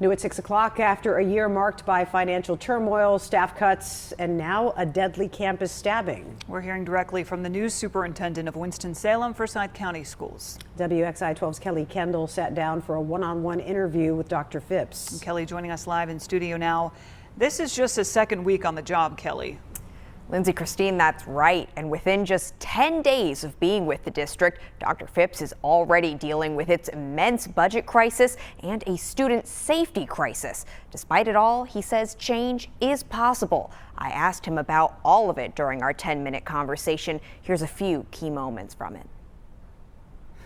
New at 6 o'clock, after a year marked by financial turmoil, staff cuts, and now a deadly campus stabbing. We're hearing directly from the new superintendent of Winston-Salem Forsyth County Schools. WXII 12's Kelly Kendall sat down for a one-on-one interview with Dr. Phipps. And Kelly joining us live in studio now. This is just his second week on the job, Kelly. Lindsay, Christine, that's right. And within just 10 days of being with the district, Dr. Phipps is already dealing with its immense budget crisis and a student safety crisis. Despite it all, he says change is possible. I asked him about all of it during our 10-minute conversation. Here's a few key moments from it.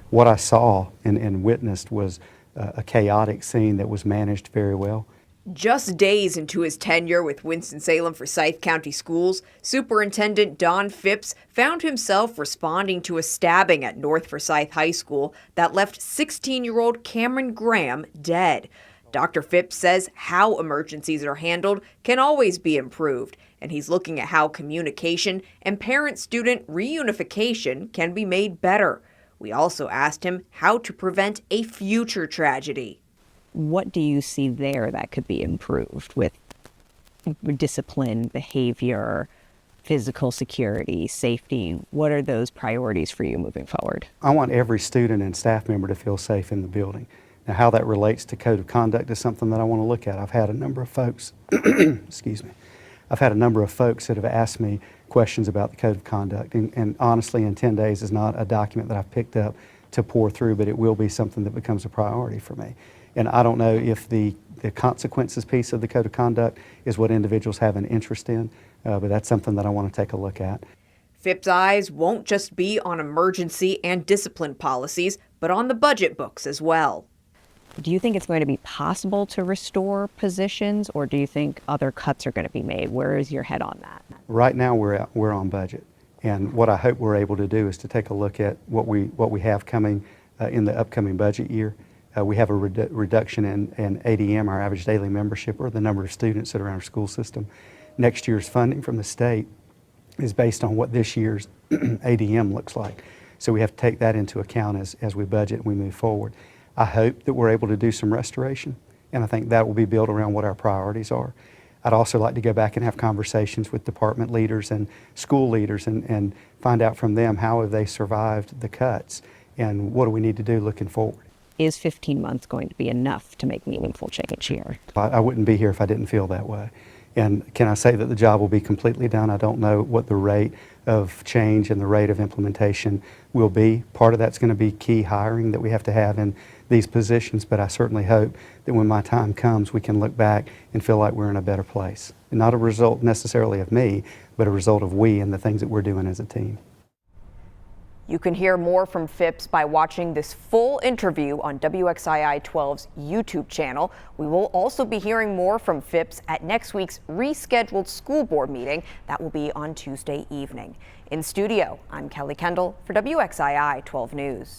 What I saw and witnessed was a chaotic scene that was managed very well. Just days into his tenure with Winston-Salem Forsyth County Schools, Superintendent Don Phipps found himself responding to a stabbing at North Forsyth High School that left 16-year-old Cameron Graham dead. Dr. Phipps says how emergencies are handled can always be improved, and he's looking at how communication and parent-student reunification can be made better. We also asked him how to prevent a future tragedy. What do you see there that could be improved with discipline, behavior, physical security, safety? What are those priorities for you moving forward? I want every student and staff member to feel safe in the building. Now, how that relates to code of conduct is something that I want to look at. I've had a number of folks, excuse me, I've had a number of folks that have asked me questions about the code of conduct. And honestly, in 10 days is not a document that I've picked up to pour through, but it will be something that becomes a priority for me. And I don't know if the consequences piece of the code of conduct is what individuals have an interest in, but that's something that I want to take a look at. Phipps' eyes won't just be on emergency and discipline policies, but on the budget books as well. Do you think it's going to be possible to restore positions, or do you think other cuts are going to be made? Where is your head on that? Right now we're on budget, and what I hope we're able to do is to take a look at what we have coming in the upcoming budget year. We have a reduction in ADM, our average daily membership, or the number of students that are in our school system. Next year's funding from the state is based on what this year's ADM looks like. So we have to take that into account as we budget and we move forward. I hope that we're able to do some restoration, and I think that will be built around what our priorities are. I'd also like to go back and have conversations with department leaders and school leaders and find out from them how have they survived the cuts and what do we need to do looking forward. Is 15 months going to be enough to make meaningful change here? I wouldn't be here if I didn't feel that way. And can I say that the job will be completely done? I don't know what the rate of change and the rate of implementation will be. Part of that's going to be key hiring that we have to have in these positions, but I certainly hope that when my time comes, we can look back and feel like we're in a better place. And not a result necessarily of me, but a result of we and the things that we're doing as a team. You can hear more from Phipps by watching this full interview on WXII 12's YouTube channel. We will also be hearing more from Phipps at next week's rescheduled school board meeting. That will be on Tuesday evening. In studio, I'm Kelly Kendall for WXII 12 News.